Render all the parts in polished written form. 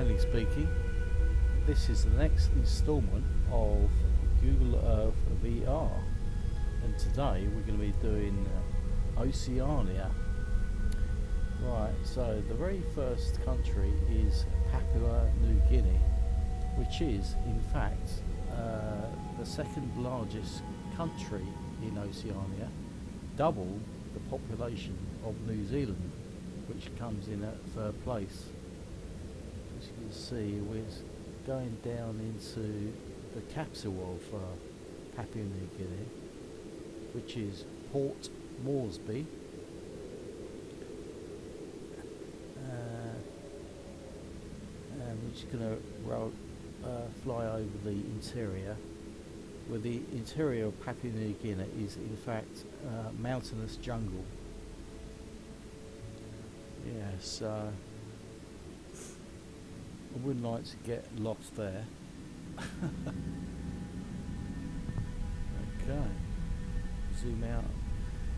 Stanley speaking. This is the next instalment of Google Earth VR, and today we're going to be doing Oceania. Right, so the very first country is Papua New Guinea, which is in fact the second largest country in Oceania, double the population of New Zealand, which comes in at third place. As you can see, we're going down into the capital of Papua New Guinea, which is Port Moresby. And we're just going to fly over the interior, where the interior of Papua New Guinea is in fact mountainous jungle. Yes, I wouldn't like to get lost there. Okay, zoom out.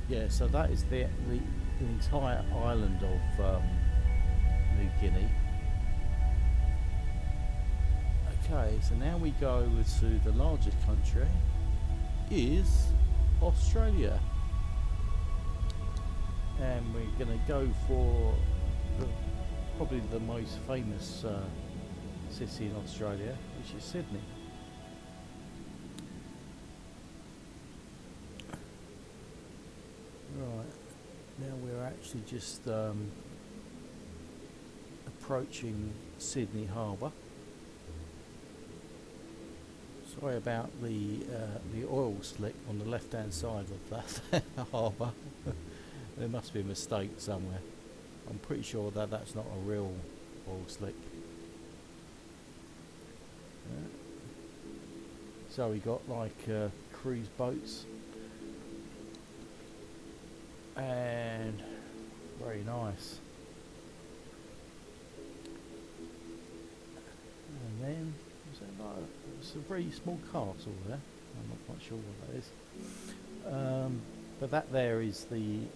Yeah, so that is the entire island of New Guinea. Okay, so now we go to the largest country, is Australia. And we're going to go for probably the most famous city in Australia, which is Sydney. Right, now we're actually just approaching Sydney Harbour. Sorry about the oil slick on the left hand side of that harbour. There must be a mistake somewhere. I'm pretty sure that that's not a real oil slick. Yeah. So we got like cruise boats, and very nice. And then it's a very small castle there. I'm not quite sure what that is. But that there is the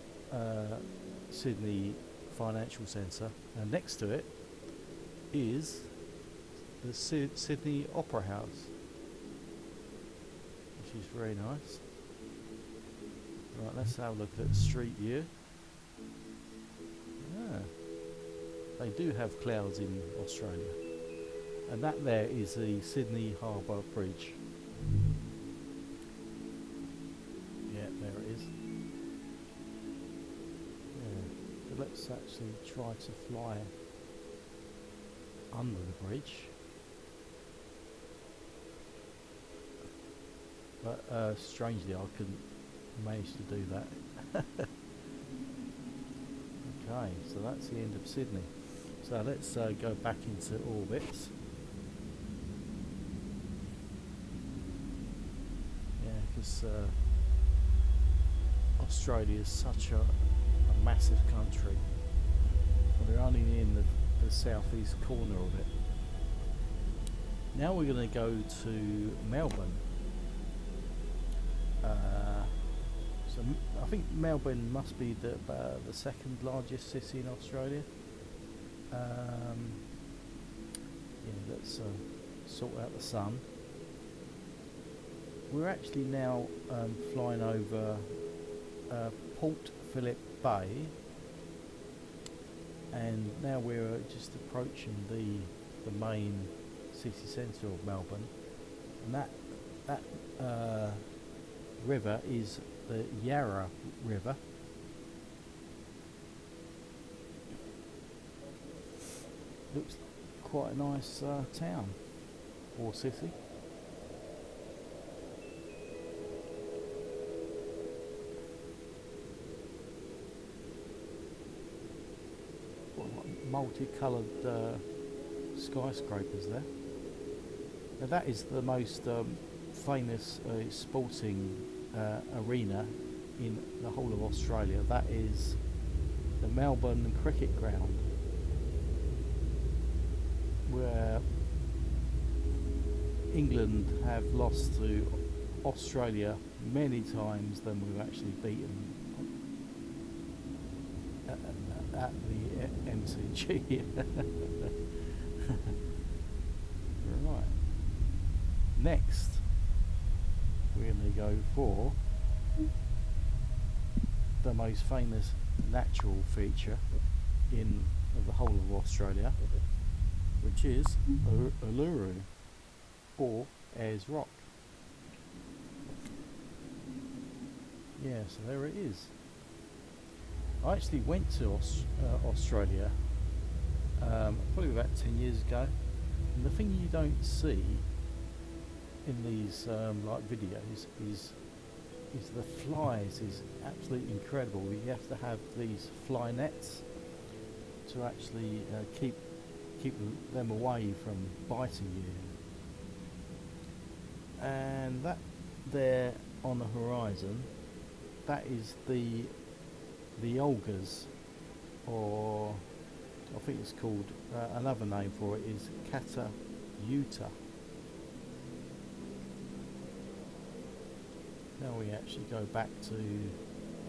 Sydney Financial Centre, and next to it is the Sydney Opera House, which is very nice. Right, let's have a look at the street view. Yeah, they do have clouds in Australia. And that there is the Sydney Harbour Bridge. Yeah, there it is. Yeah. So let's actually try to fly under the bridge. But strangely I couldn't manage to do that. Okay, so that's the end of Sydney. So let's go back into orbit. Because Australia is such a massive country. We're only in the southeast corner of it. Now we're going to go to Melbourne. So I think Melbourne must be the second largest city in Australia. Yeah, let's sort out the sun. We're actually now flying over Port Phillip Bay, and now we're just approaching the main city centre of Melbourne, and that river is the Yarra River. Looks quite a nice town or city. Multicoloured skyscrapers there. Now that is the most famous sporting arena in the whole of Australia. That is the Melbourne Cricket Ground, where England have lost to Australia many times than we've actually beaten at the MCG. Right. Next, we're going to go for the most famous natural feature in the whole of Australia, which is Uluru, or Ayers Rock. Yeah, so there it is. I actually went to Australia probably about 10 years ago, and the thing you don't see in these like videos is the flies is absolutely incredible. You have to have these fly nets to actually keep them away from biting you. And that there on the horizon, that is the algas, or I think it's called another name for it is Catayuta. Now we actually go back to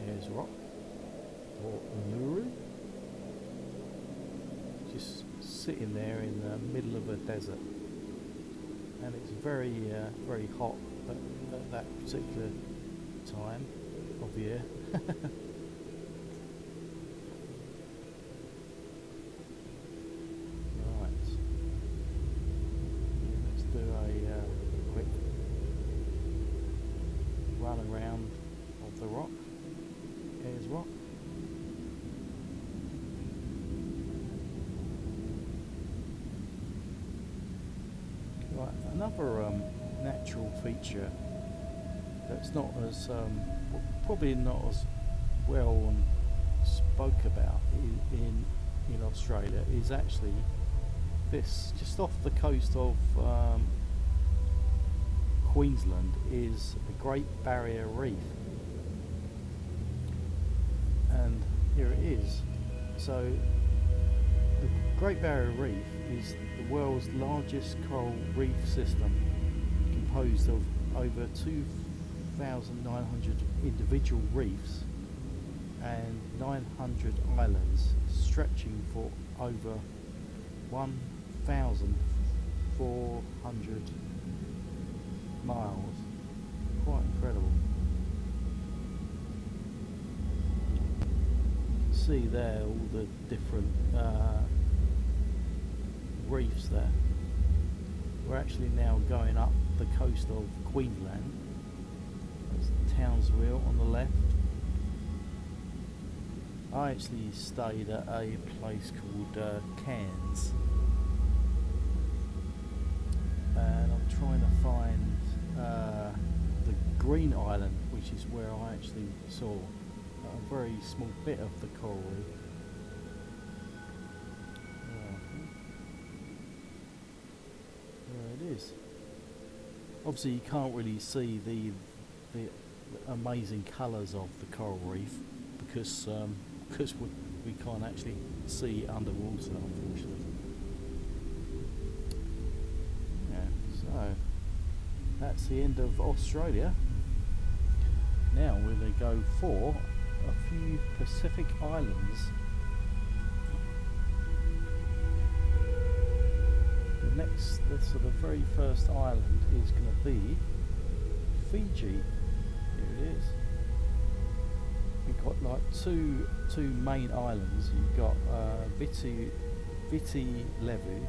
Ayers Rock, or Uluru, just sitting there in the middle of a desert, and it's very very hot at that particular time of year. Right, let's do a quick run around of the rock, Ayers Rock. Right, another natural feature that's not as probably not as well spoke about in Australia is actually this. Just off the coast of Queensland is the Great Barrier Reef, and here it is. So the Great Barrier Reef is the world's largest coral reef system, composed of over 2,900 individual reefs and 900 islands, stretching for over 1,400 miles. Quite incredible. See there all the different reefs there. We're actually now going up the coast of Queensland. There's Townsville on the left. I actually stayed at a place called Cairns, and I'm trying to find the Green Island, which is where I actually saw a very small bit of the coral reef. There it is. Obviously you can't really see the amazing colours of the coral reef because we can't actually see underwater, unfortunately. Yeah, so that's the end of Australia. Now we're going to go for a few Pacific islands. So the very first island is going to be Fiji. Here it is. We've got like two main islands. You've got Viti Levu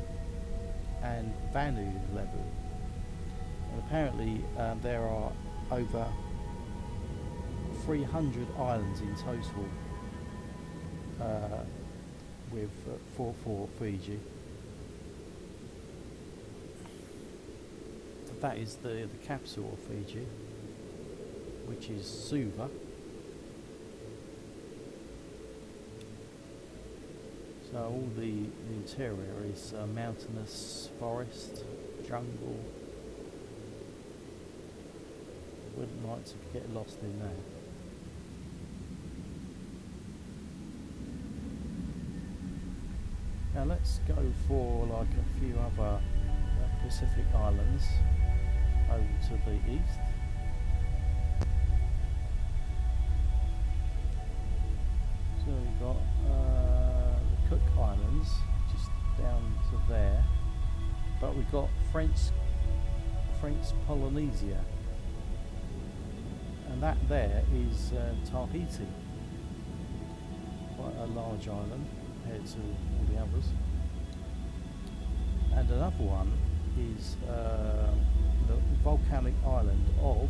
and Vanu Levu. And apparently there are over 300 islands in total for Fiji. That is the capital of Fiji, which is Suva. So all the interior is mountainous forest, jungle. Wouldn't like to get lost in there. Now let's go for like a few other Pacific islands over to the east. So we've got the Cook Islands just down to there. we've got French Polynesia, and that there is Tahiti, quite a large island compared to all the others. And another one is the volcanic island of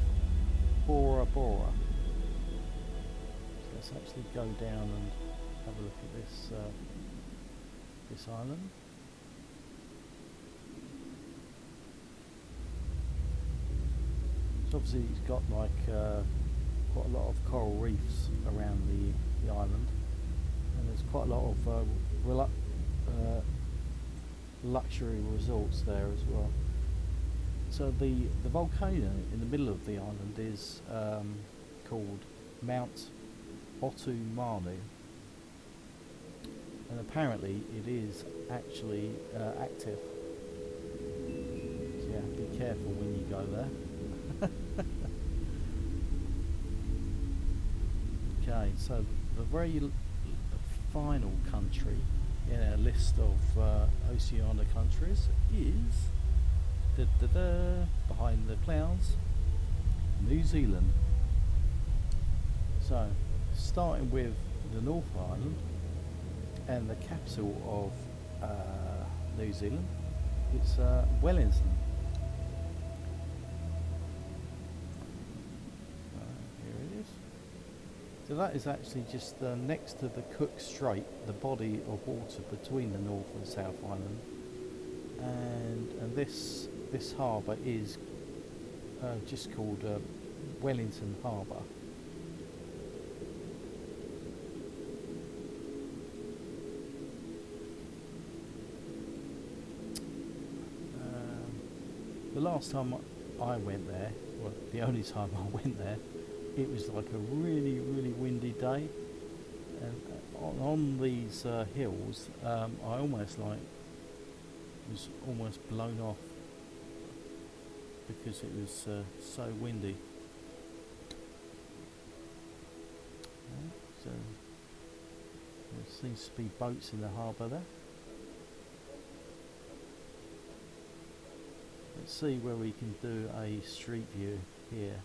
Bora Bora. So let's actually go down and have a look at this island. So obviously it's got like quite a lot of coral reefs around the island, and there's quite a lot of luxury resorts there as well. So the volcano in the middle of the island is called Mount Otumanu, and apparently it is actually active. So yeah, be careful when you go there. Okay, so the very final country in our list of Oceania countries is behind the clouds, New Zealand. So starting with the North Island and the capital of New Zealand, it's Wellington. So that is actually just next to the Cook Strait, the body of water between the North and South Island, and this harbour is just called Wellington Harbour. The last time I went there, well, the only time I went there, it was like a really windy day, and on these hills I almost was almost blown off because it was so windy. So there seems to be boats in the harbour there. Let's see where we can do a street view here.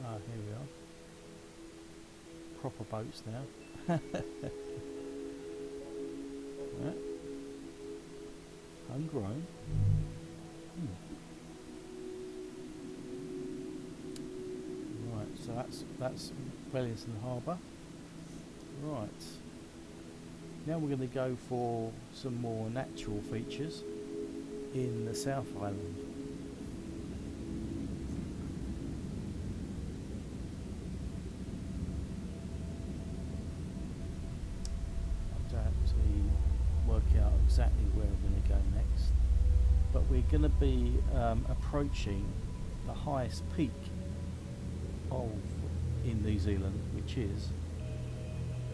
Ah, here we are. Proper boats now. Right. Homegrown. Right, so that's Wellington Harbour. Right. Now we're going to go for some more natural features in the South Island. Exactly where we're going to go next, but we're going to be approaching the highest peak in New Zealand, which is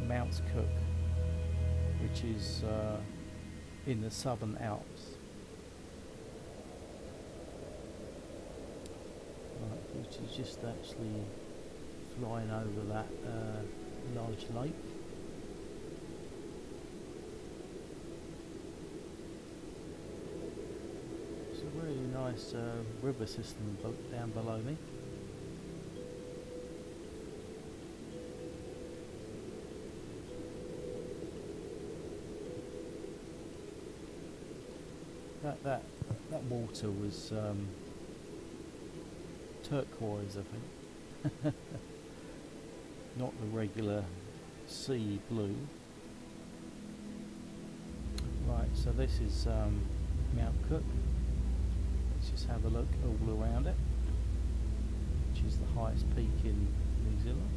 Mount Cook, which is in the southern Alps. Right, which is just actually flying over that large lake. Really nice river system down below me. That water was turquoise, I think. Not the regular sea blue. Right, so this is Mount Cook. Let's just have a look all around it, which is the highest peak in New Zealand.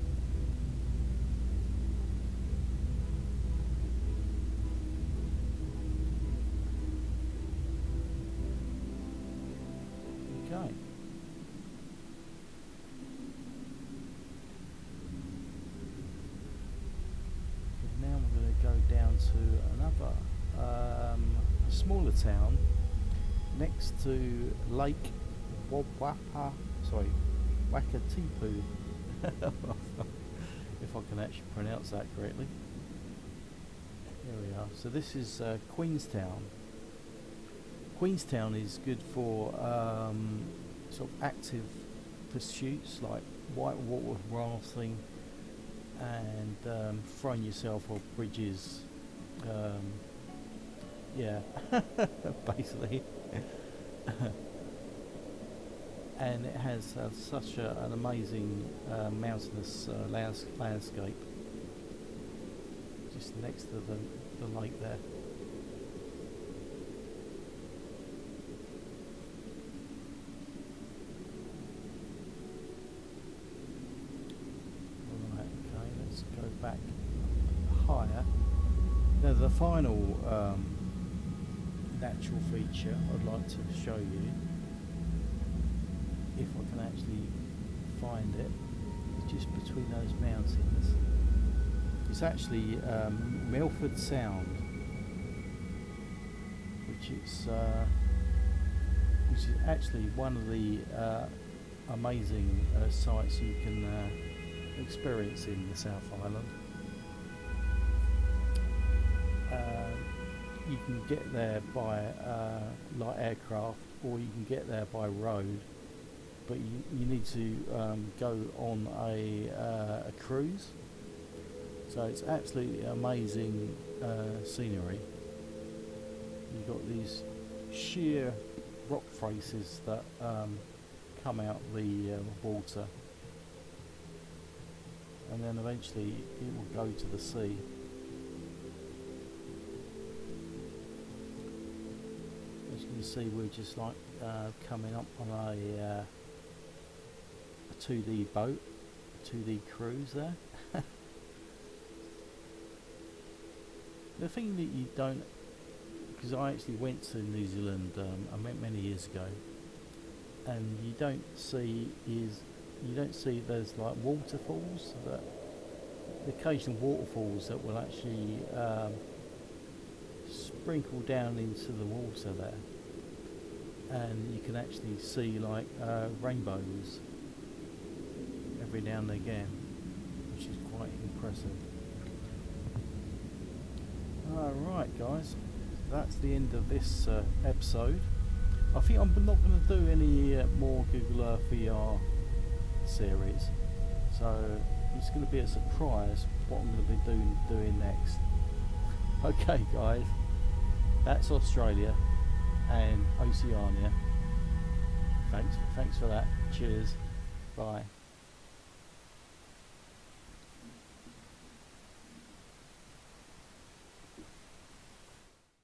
Okay. Now we're going to go down to another smaller town next to Lake Wakatipu, if I can actually pronounce that correctly. Here we are. So this is Queenstown. Queenstown is good for sort of active pursuits like whitewater rafting and throwing yourself off bridges. Yeah, basically. And it has such an amazing mountainous landscape just next to the lake there. Right, okay, let's go back higher. Now the final natural feature I'd like to show you, if I can actually find it, is just between those mountains. It's actually Milford Sound, which is actually one of the amazing sights you can experience in the South Island. You can get there by light aircraft, or you can get there by road, but you need to go on a cruise. So it's absolutely amazing scenery. You've got these sheer rock faces that come out the water, and then eventually it will go to the sea. As you can see, we're just like coming up on a 2D boat, a 2D cruise there. The thing that you don't, because I actually went to New Zealand many years ago, and you don't see there's like waterfalls, the occasional waterfalls that will actually sprinkle down into the water there, and you can actually see like rainbows every now and again, which is quite impressive. Alright guys, that's the end of this episode. I think I'm not going to do any more Google Earth VR series, so it's going to be a surprise what I'm going to be doing next. Okay guys, that's Australia and Oceania. Thanks for that. Cheers. Bye.